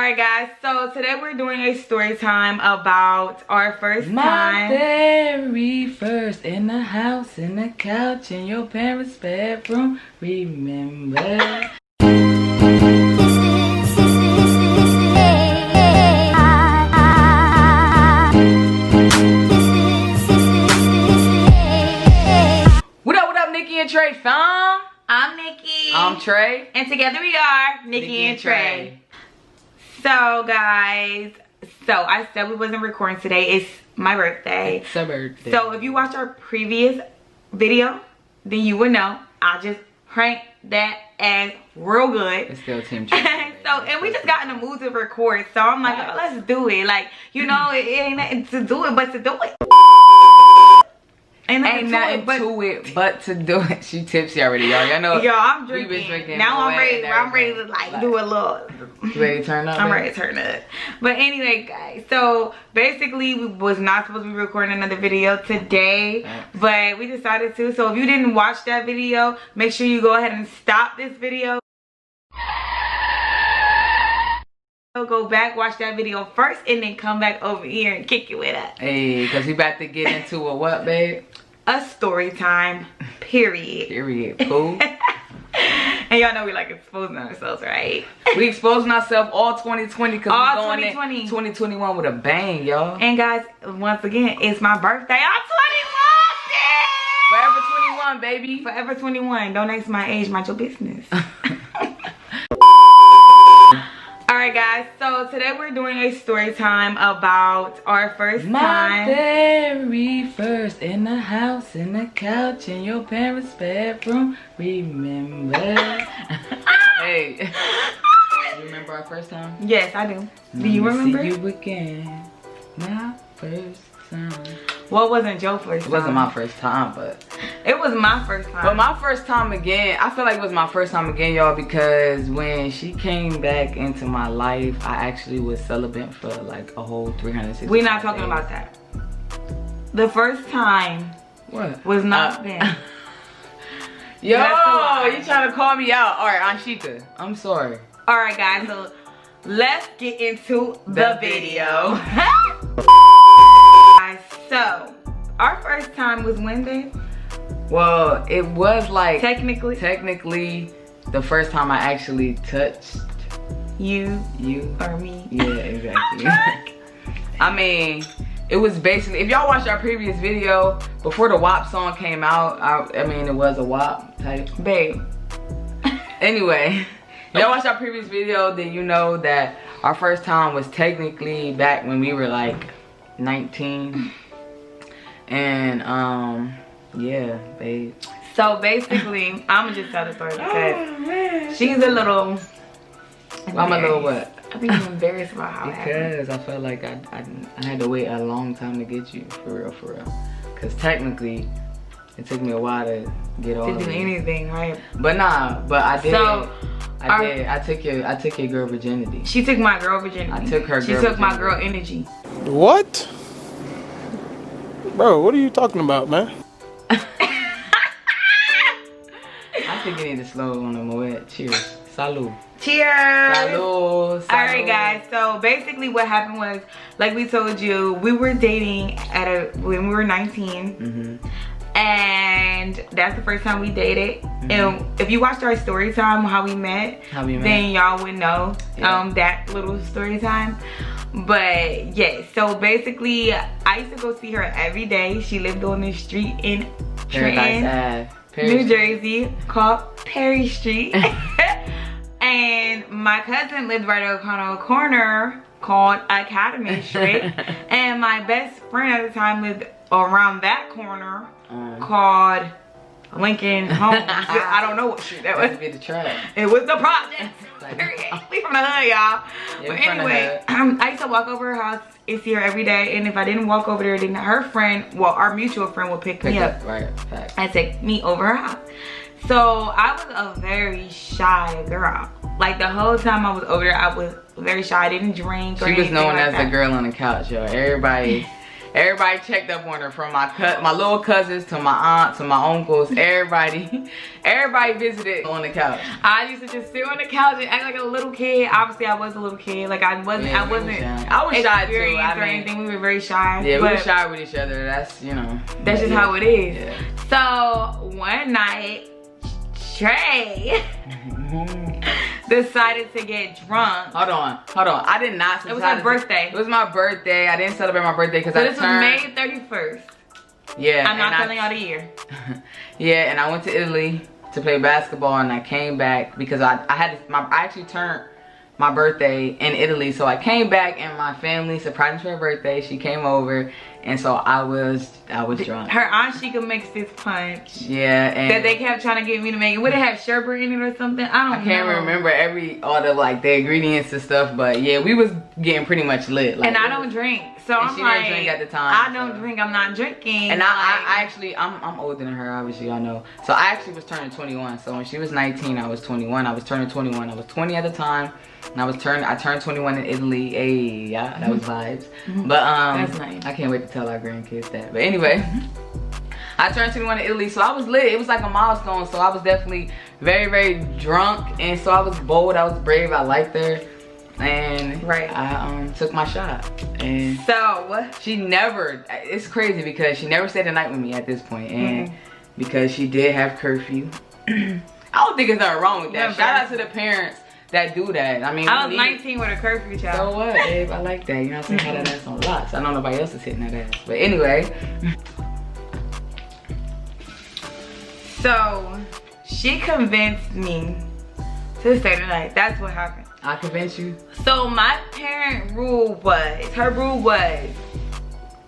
Alright guys, so today we're doing a story time about our first time. My very first in the house, in the couch, in your parents' bedroom. Remember? What up, Nikki and Trey fam? I'm Nikki. I'm Trey. And together we are Nikki and Trey. So guys, I said we wasn't recording today. It's my birthday. It's a birthday. So if you watched our previous video, then you would know I just pranked that ass real good. It's still Team Trey. And we just got in the mood to record. So I'm like, oh, let's do it. Like, you know, it ain't nothing to do it but to do it. Ain't nothing to it but to do it. She tipsy already, y'all. Y'all know. Yo, I'm drinking. We been drinking. Now I'm ready. I'm ready to like do a little. You ready to turn up? I'm ready to turn up. But anyway, guys. So basically, we was not supposed to be recording another video today, but we decided to. So if you didn't watch that video, make sure you go ahead and stop this video. Go back, watch that video first, and then come back over here and kick it with us. Hey, because we about to get into a what, babe? A story time, period. Period. Cool. And y'all know we like exposing ourselves, right? We exposing ourselves all 2020 because we going 2020. in 2021 with a bang, y'all. And guys, once again, it's my birthday. I'm 21! Forever 21, baby. Forever 21. Don't ask my age, mind your business. Alright guys, so today we're doing a story time about our first time. My very first in the house, in the couch, in your parents' bedroom. Remember? Hey, you remember our first time? Yes, I do. Do you remember? See you again. My first time. Well, it wasn't your first time. It wasn't my first time, but it was my first time. But my first time again, I feel like it was my first time again, y'all, because when she came back into my life, I actually was celibate for like a whole 360 days. We're not talking about that. The first time was not then. Yo, you trying to call me out. All right, Anshika, I'm sorry. All right, guys, so let's get into the video. So, our first time was when, babe? Well, it was like technically the first time I actually touched you or me. Yeah, exactly. I mean, it was basically, if y'all watched our previous video before the WAP song came out, I mean, it was a WAP type, babe. Anyway, if y'all watched our previous video, then you know that our first time was technically back when we were like 19. And yeah, babe. So basically, I'ma just tell the story because she's a little. I'm a little what? I'm being embarrassed about how. Because I felt like I had to wait a long time to get you, for real. Because technically, it took me a while to get all. To do anything, right? But nah, but I did. So, I did. I took your girl virginity. She took my girl virginity. I took her. She took my girl energy. What? Bro, what are you talking about, man? I think you need to slow on the moet. Cheers. Salud. Cheers. Salud. Salud. Alright guys, so basically what happened was, like we told you, we were dating when we were 19. And that's the first time we dated. And if you watched our story time, how we met, then y'all would know that little story time. But yeah, so basically I used to go see her every day. She lived on this street in Trenton, New Jersey, called Perry Street. And my cousin lived right on a corner called Academy Street. And my best friend at the time lived around that corner called Lincoln Homes. I don't know what street that was. Be the track. It was the project. We from the hood, y'all. Yeah, but anyway, I used to walk over her house and see her every day. And if I didn't walk over there, then her friend, well, our mutual friend would pick me up. Right, fact. And take me over her house. So I was a very shy girl. Like the whole time I was over there, I was very shy. I didn't drink or anything. She was known like as the girl on the couch, y'all. Everybody Everybody checked up on her, from my little cousins to my aunt to my uncles. Everybody visited on the couch. I used to just sit on the couch and act like a little kid. Obviously, I was a little kid. Like I wasn't I was shy too. Or anything. We were very shy. Yeah, we were shy with each other. That's That's just how it is. Yeah. So one night, Trey decided to get drunk. Hold on. I did not. It was her birthday. It was my birthday. I didn't celebrate my birthday because this was May 31st. Yeah. I'm not telling y'all the year. Yeah, and I went to Italy to play basketball, and I came back because I actually turned my birthday in Italy, so I came back and my family surprised me for her birthday. She came over, and so I was drunk. Her aunt Sheikah makes this punch. Yeah, and that they kept trying to get me to make it. Would it have sherbet in it or something? I can't remember all the ingredients and stuff, but yeah, we was getting pretty much lit. Like, and I don't drink, so I'm she like, didn't drink at the time. I don't drink. I'm not drinking. And I'm older than her, obviously, I know. So I actually was turning 21. So when she was 19, I was 21. I was turning 21. I was 20 at the time. And I turned 21 in Italy. Hey, yeah, that was vibes. But that's nice. I can't wait to tell our grandkids that. But anyway, I turned 21 in Italy, so I was lit. It was like a milestone. So I was definitely very, very drunk, and so I was bold. I was brave. I liked her, and I took my shot. And so she never. It's crazy because she never stayed the night with me at this point, and because she did have curfew. I don't think there's nothing wrong with that. Shout out to the parents that do that. I mean, I was 19 with a curfew, child. So what, babe? I like that. You know what I'm saying? Had that ass on lots. I know nobody else is hitting that ass. But anyway. So, she convinced me to stay the night. That's what happened. I convinced you? So, her rule was,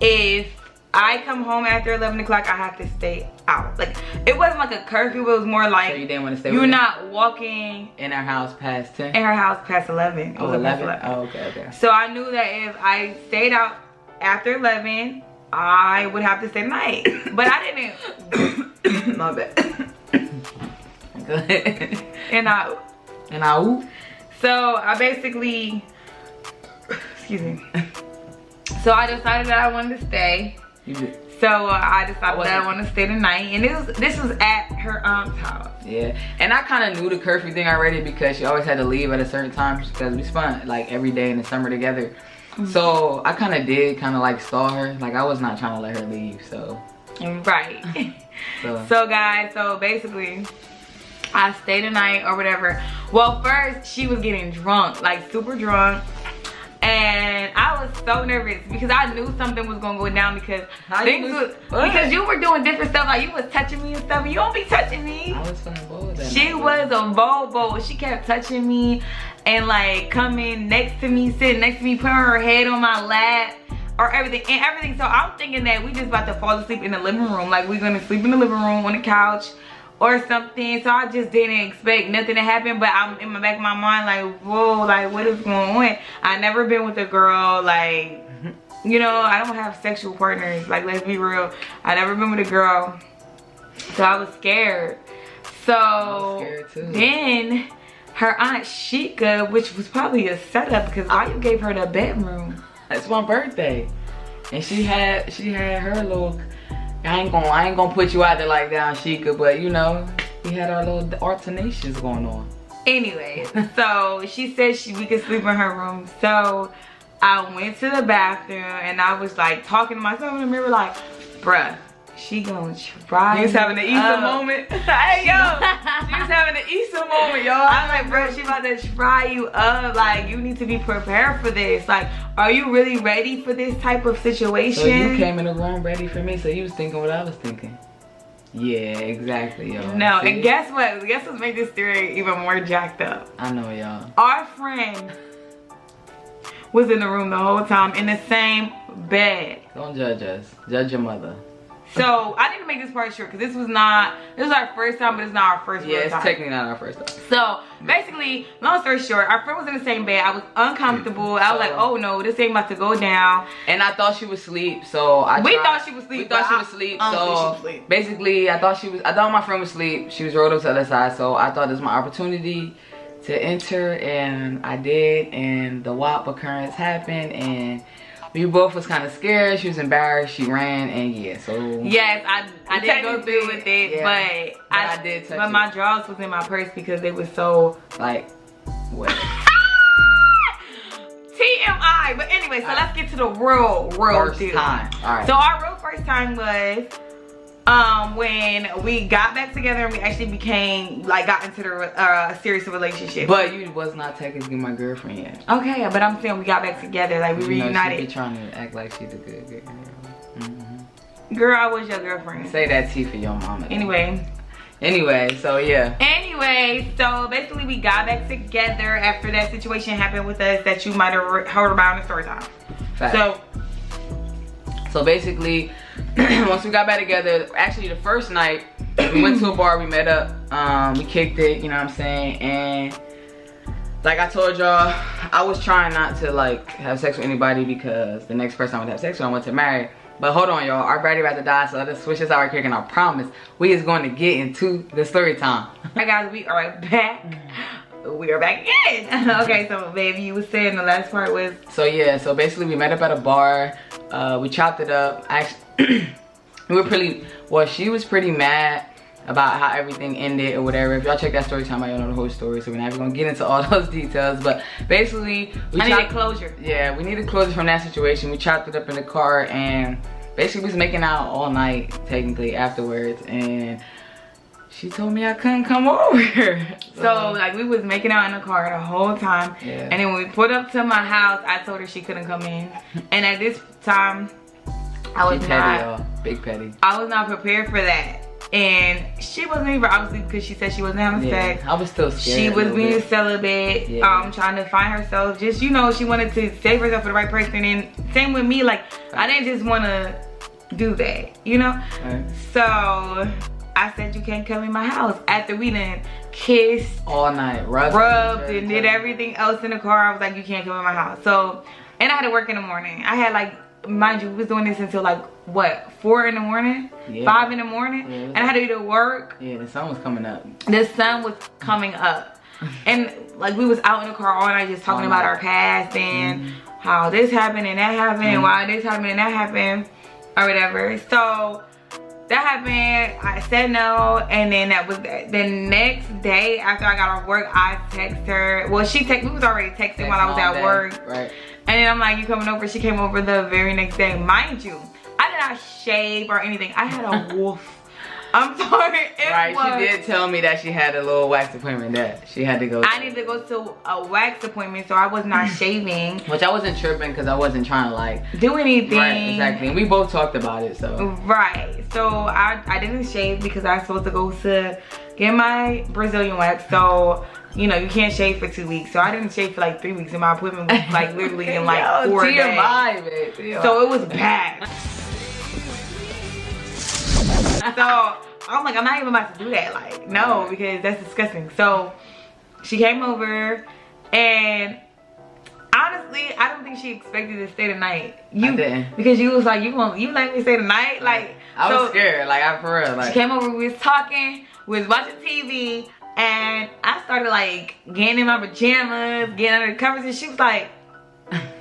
if I come home after 11 o'clock, I have to stay out. Like, it wasn't like a curfew, it was more like, so you didn't want to stay you're not walking in our house past 10? In her house past 11. Oh, 11? Oh, okay. So I knew that if I stayed out after 11, I would have to stay the night. But I didn't. My bad. Go ahead. And I So I basically, excuse me. So I decided that I wanted to stay. You did. So I decided that I want to stay the night, and this was at her aunt's house. Yeah, and I kind of knew the curfew thing already because she always had to leave at a certain time because we spent like every day in the summer together. So I kind of did like stall her. Like I was not trying to let her leave. So right. So guys, so basically, I stayed the night or whatever. Well, first she was getting drunk, like super drunk. And I was so nervous because I knew something was gonna go down because because you were doing different stuff, like you was touching me and stuff, and you don't be touching me. I was feeling bold. She was a bobo. She kept touching me and like coming next to me, sitting next to me, putting her head on my lap or everything. So I'm thinking that we just about to fall asleep in the living room, like we're gonna sleep in the living room on the couch or something. So I just didn't expect nothing to happen, but I'm in the back of my mind like, whoa, like what is going on? I never been with a girl, like, you know, I don't have sexual partners, like let's be real. I never been with a girl, so I was scared. So I was scared too. Then her aunt Sheikah, which was probably a setup because why you gave her the bedroom? It's my birthday, and she had her little. I ain't gonna put you out there like that, Sheikah, but you know, we had our little alternations going on. Anyway, so she said we could sleep in her room. So I went to the bathroom and I was like talking to myself in the mirror like, bruh, she gonna try. You was having an Issa moment. Hey yo, she was having an Issa moment, y'all. I'm like, bro, she about to try you up. Like, you need to be prepared for this. Like, are you really ready for this type of situation? So you came in the room ready for me. So you was thinking what I was thinking. Yeah, exactly, y'all. No, see? And guess what? Guess what made this theory even more jacked up? I know, y'all. Our friend was in the room the whole time in the same bed. Don't judge us. Judge your mother. So I need to make this part short because this was our first time, but it's not our first time. Yeah, it's technically not our first time. So basically, long story short, our friend was in the same bed. I was uncomfortable. I was like, oh no, this ain't about to go down. And I thought she was asleep, so we thought she was asleep. We thought she was asleep. So basically, I thought my friend was asleep. She was rolled up to the other side, so I thought this was my opportunity to enter, and I did. And the WAP occurrence happened, and we both was kind of scared. She was embarrassed. She ran, and yeah, so. Yes, I didn't go through with it, yeah, but I did touch but my drawers was in my purse because they was so like, what? TMI. But anyway, so let's get to the real First deal. time. All right. So our real first time was when we got back together and we actually became like got into the serious relationship. But you was not technically my girlfriend yet. Okay, but I'm saying we got back together, like we reunited. She be trying to act like she's a good girl. Girl, I was your girlfriend. Say that T for your mama. Anyway, so yeah. Anyway, so basically we got back together after that situation happened with us that you might have heard about in the story time. Fact. So basically, once we got back together, actually the first night, we went to a bar, we met up, we kicked it, you know what I'm saying? And like I told y'all, I was trying not to like have sex with anybody because the next person I would have sex with, I want to marry. But hold on, y'all, our battery about to die, so let's switch this out quick, and I promise we is going to get into the story time. Hi guys, we are back. We are back again. Okay, so baby, you was saying the last part was. So yeah, so basically we met up at a bar. We chopped it up. Actually, we were pretty. Well, she was pretty mad about how everything ended or whatever. If y'all check that story time, y'all know the whole story. So we're not even gonna get into all those details. But basically, I needed closure. Yeah, we needed closure from that situation. We chopped it up in the car and basically we was making out all night, technically afterwards, and she told me I couldn't come over. So like we was making out in the car the whole time, yeah. And then when we pulled up to my house, I told her she couldn't come in. And at this time, I was big petty. I was not prepared for that. And she wasn't even, obviously, because she said she wasn't having sex. I was still scared. She was being celibate, trying to find herself. Just, you know, she wanted to save herself for the right person. And same with me, like, I didn't just want to do that, you know? Right. So I said, you can't come in my house. After we done kissed all night, rubbed and did everything else in the car, I was like, you can't come in my house. So, and I had to work in the morning. I had like, mind you, we was doing this until like, what, 4 in the morning? Yeah. 5 in the morning? Yeah. And I had to do work. Yeah, the sun was coming up. The sun was coming up. And like we was out in the car all night just talking about our past and how this happened and that happened and why this happened and that happened or whatever. So that happened, I said no, and then that was the next day after I got off work, I text her. Well, we was already texting while I was at work. Right. And then I'm like, you coming over? She came over the very next day. Mind you, I did not shave or anything. I had a wolf. I'm sorry. She did tell me that she had a little wax appointment that she had to go to. I needed to go to a wax appointment, so I was not shaving. Which I wasn't tripping because I wasn't trying to like do anything. Right, exactly. And we both talked about it, so. Right. So I didn't shave because I was supposed to go to get my Brazilian wax. So, you know, you can't shave for 2 weeks. So I didn't shave for like 3 weeks, and my appointment was like literally in like 4 days. Baby. So it was bad. So I'm like, I'm not even about to do that. Like, no, because that's disgusting. So she came over, and honestly, I don't think she expected to stay the night. I didn't. Because you was like, you let me stay the night? Like, I was scared. Like, I for real. Like, she came over, we was talking, we was watching TV, and I started like getting in my pajamas, getting under the covers, and she was like,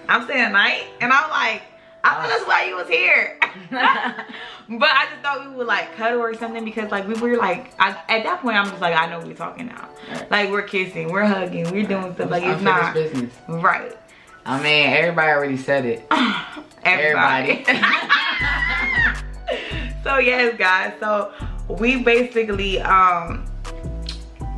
I'm staying the night? And I'm like, I thought that's why you was here. But I just thought we would like cuddle or something because like we were like, at that point I'm just like, I know we're talking now. Right. Like we're kissing, we're hugging, we're doing stuff like it's not business. Right. I mean, everybody already said it. Everybody. So yes, guys. So we basically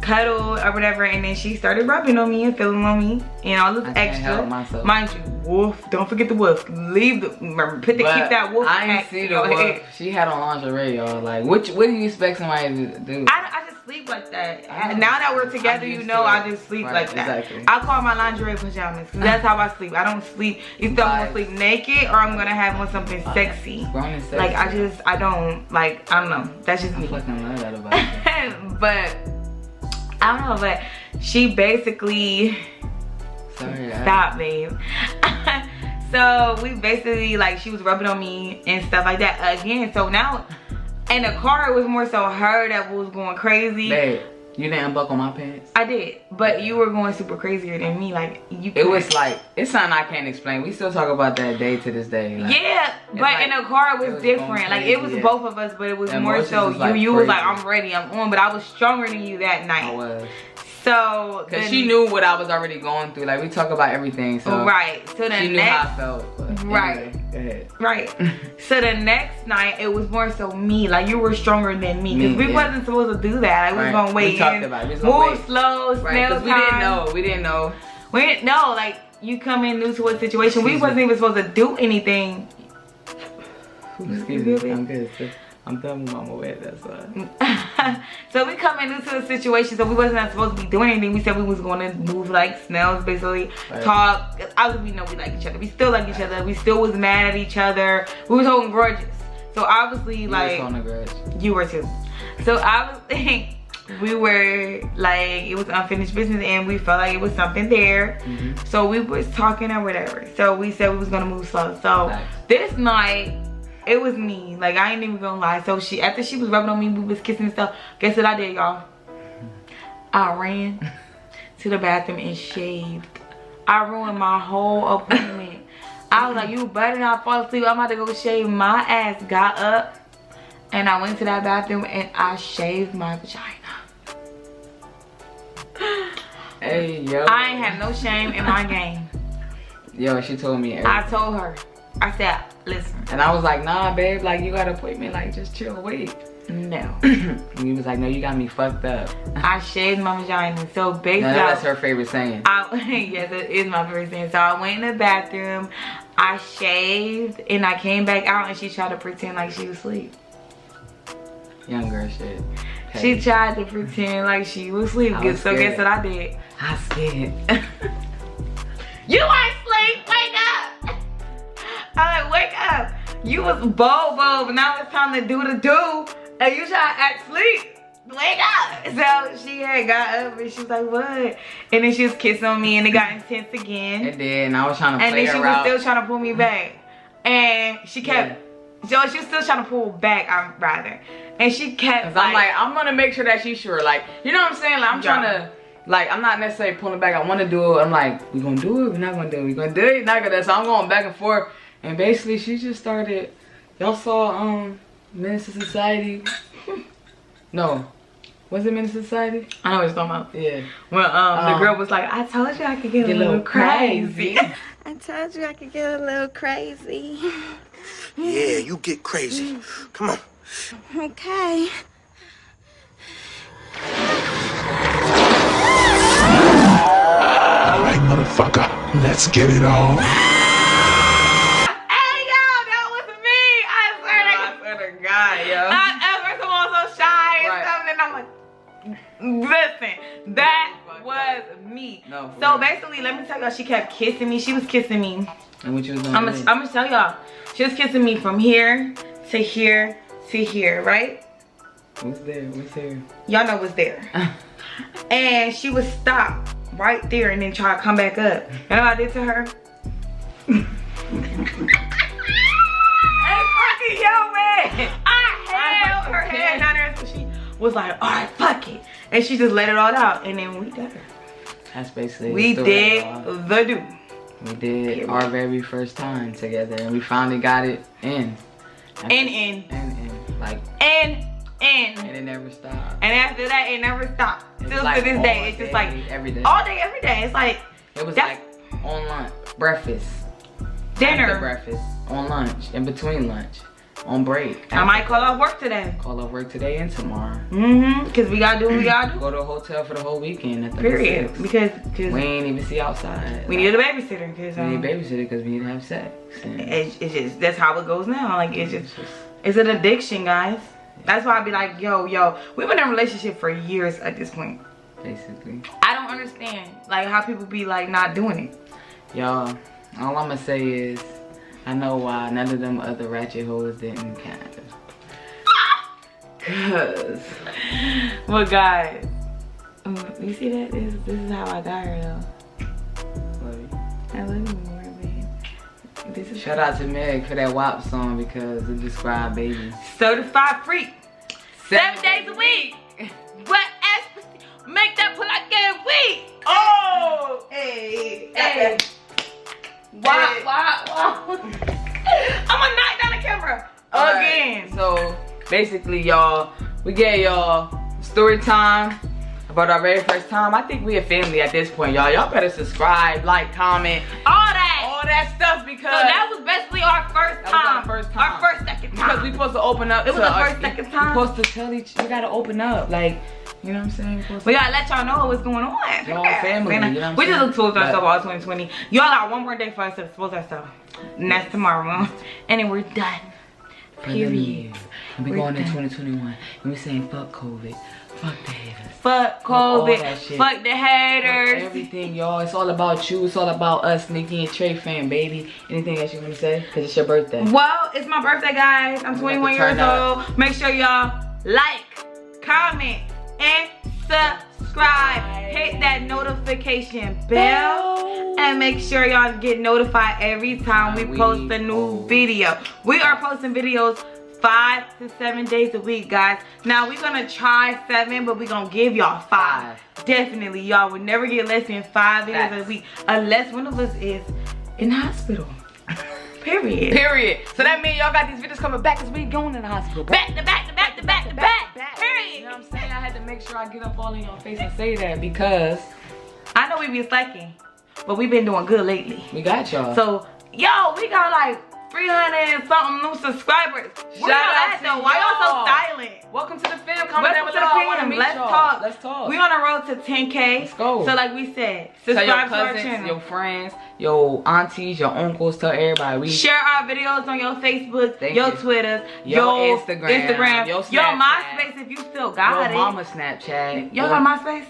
cuddled or whatever, and then she started rubbing on me and feeling on me and all this extra. Mind you, wolf, don't forget the wolf. Leave the, remember, keep that wolf. I didn't see the wolf. She had on lingerie, y'all. Like, what do you expect somebody to do? I just sleep like that. Now that we're together, you know, I just sleep like that. Exactly. I call my lingerie pajamas because that's how I sleep. I don't sleep. Either I'm gonna sleep naked or I'm gonna have on something sexy. Like I don't know. That's just me. I fucking love that about you. But I don't know, but she basically stop, babe. So we basically like she was rubbing on me and stuff like that again. So now in the car it was more so her that was going crazy. Babe, You didn't unbuckle my pants? I did, but you were going super crazier than me. Like you. It was like, it's something I can't explain. We still talk about that day to this day. Like, yeah, but like, in the car it was different. Like it was crazy, both of us, but it was the more so emotions was, like, you was like, crazy. I'm ready, I'm on. But I was stronger than you that night. I was. So Cause she knew what I was already going through. Like we talk about everything. So right. So the she knew next, how I felt. But right. Anyway, go ahead. Right. So the next night it was more so me. Like you were stronger than me. Cause we wasn't supposed to do that. Like we was gonna wait. We talked about it. We was gonna move wait. slow, Right. snail Cause time. we didn't know. We didn't know. Like you come in new to a situation. We wasn't even supposed to do anything. Excuse me. I'm good. So I'm done with my wet. That's why. So we come into a situation, so we wasn't supposed to be doing anything. We said we was going to move like snails, basically. Right. Talk. Obviously, we know we like each other. We still like each other. We still was mad at each other. We was holding grudges. So obviously, like was on a grudge. you were too. So obviously, we were like it was unfinished business, and we felt like it was something there. So we was talking or whatever. So we said we was gonna move slow. So this night. It was me. Like I ain't even gonna lie. So after she was rubbing on me, we was kissing and stuff. Guess what I did, y'all? I ran to the bathroom and shaved. I ruined my whole appointment. I was like, you better not fall asleep. I'm about to go shave. My ass got up and I went to that bathroom and I shaved my vagina. Hey, yo. I ain't have no shame in my game. Yo, she told me everything. I told her. I said, listen. And I was like, nah, babe, like you got an appointment, like just chill, wait. No. And he was like, no, you got me fucked up. I shaved my vagina. So basically, No, that's her favorite saying. Yes, it is my favorite thing. So I went in the bathroom, I shaved, and I came back out and she tried to pretend like she was asleep. Young girl shit. She tried to pretend like she was asleep. I was So guess scared. what I did? I scared. You ain't asleep, wake up! I'm like, wake up. You was bold, but now it's time to do the do. And you try to act asleep. Wake up. So she had got up and she was like, what? And then she was kissing on me and it got intense again. It did, and I was trying to And play then she her was out. still trying to pull me back. And she kept, so she was still trying to pull back, rather. And she kept I'm like, I'm gonna make sure that she's sure. Like, you know what I'm saying? Like, I'm trying to, like, I'm not necessarily pulling back. I want to do it. I'm like, we gonna do it? We're not gonna do it. We gonna do it? Not gonna. So I'm going back and forth. And basically, she just started. Y'all saw Menace to Society? No, was it Menace to Society? I know what you're talking about. Yeah. Well, the girl was like, I told you I could get a little crazy. I told you I could get a little crazy. Yeah, you get crazy. Come on. Okay. All right, motherfucker. Let's get it on. Hey, y'all, that was me. I swear to God, yo. I ever come on so shy and Right. something, and I'm like, listen, that was me. No, for So real. basically, let me tell y'all, she kept kissing me. She was kissing me. And what you was doing? I'm gonna tell y'all. She was kissing me from here to here to here, right? What's there? What's there? Y'all know what's there. And she would stop right there and then try to come back up. You know what I did to her? Hey, fucking yo, man. I held her head down there, so she was like, all right, fuck it. And she just let it all out, and then we did her. That's basically We the story, did y'all. the do. We did our very first time together, and we finally got it in. And Like, and it never stopped. and after that, it never stopped. It was Still like to this all day, it's just day, like every day. all day, every day. It's like It was that's like on lunch, breakfast, after dinner. breakfast, on lunch, in between lunch, on break. I might call off work today. Call off work today and tomorrow. Because we gotta do what we gotta do. Go to a hotel for the whole weekend. At the Period. 6. Because We ain't even see outside. we need a babysitter. Because We need a babysitter because we need to have sex. And it's just, that's how it goes now. Like, it's an addiction, guys. That's why I be like, yo, we've been in a relationship for years at this point. basically. I don't understand, like, how people be, like, not doing it. Y'all, all I'm gonna say is, I know why none of them other ratchet hoes didn't kind of. Cause, Well, guys, you see that? This is how I got her, though. I love you more, babe. This is shout out to Meg for that WAP song because it described baby. certified freak. 7 days a week. What else? second week. Oh! Hey, Hey. Wow. I'm gonna knock down the camera again. Right, so basically, y'all, we gave y'all story time about our very first time. I think we a family at this point, y'all. Y'all better subscribe, like, comment, all that stuff because so that was basically our first time. Our first time. Our first second time. Because we supposed to open up. It was the first second time. We supposed to tell each. We gotta open up, like, you know what I'm saying? We gotta let y'all know what's going on. Y'all family, you know what I'm we saying? just exposed But- ourselves all 2020. Y'all got one more day for us to expose ourselves. And that's tomorrow. And then we're done. Period. And we We're going in done. 2021 and we saying fuck COVID, fuck the haters. Fuck all COVID. that shit. Fuck the haters. Fuck everything, y'all. It's all about you. It's all about us, Nikki and Trey fan, baby. Anything else you want to say? Because it's your birthday. Well, it's my birthday, guys. I'm 21 years old. Make sure y'all like, comment, and subscribe. Hit that notification bell. And make sure y'all get notified every time we post a new video. We are posting videos 5 to 7 days a week, guys. Now we're gonna try 7, but we're gonna give y'all 5. Definitely, y'all will never get less than 5 videos a week unless one of us is in the hospital. Period. So that means y'all got these videos coming back because we going in the hospital. Back to back to back to back to back. Period. You know what I'm saying? I had to make sure I get up all in your face and say that because I know we be slacking, but we've been doing good lately. we got y'all. So, yo, we got like 300 and something new subscribers. Where y'all at though? Why y'all so silent? Welcome to the fam. Comment down Welcome to below. I wanna the meet fam. y'all. Let's talk. Let's talk. We on a road to 10K. Let's go. So like we said, Tell your subscribe to our cousins, channel. your friends, your aunties, your uncles, tell everybody. We Share our videos on your Facebook, Thank your you. Twitter, Your Instagram, your your Snapchat, MySpace if you still got your it. mama Snapchat. Y'all got MySpace?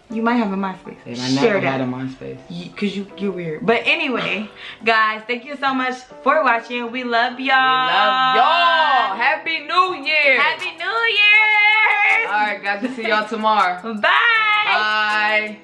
You might have a MySpace. And I Share never that. had a MySpace. Cause you're weird. But anyway, guys, thank you so much for watching. We love y'all. We love y'all. Happy New Year. Happy New Year. All right, guys. We'll see y'all tomorrow. Bye. Bye.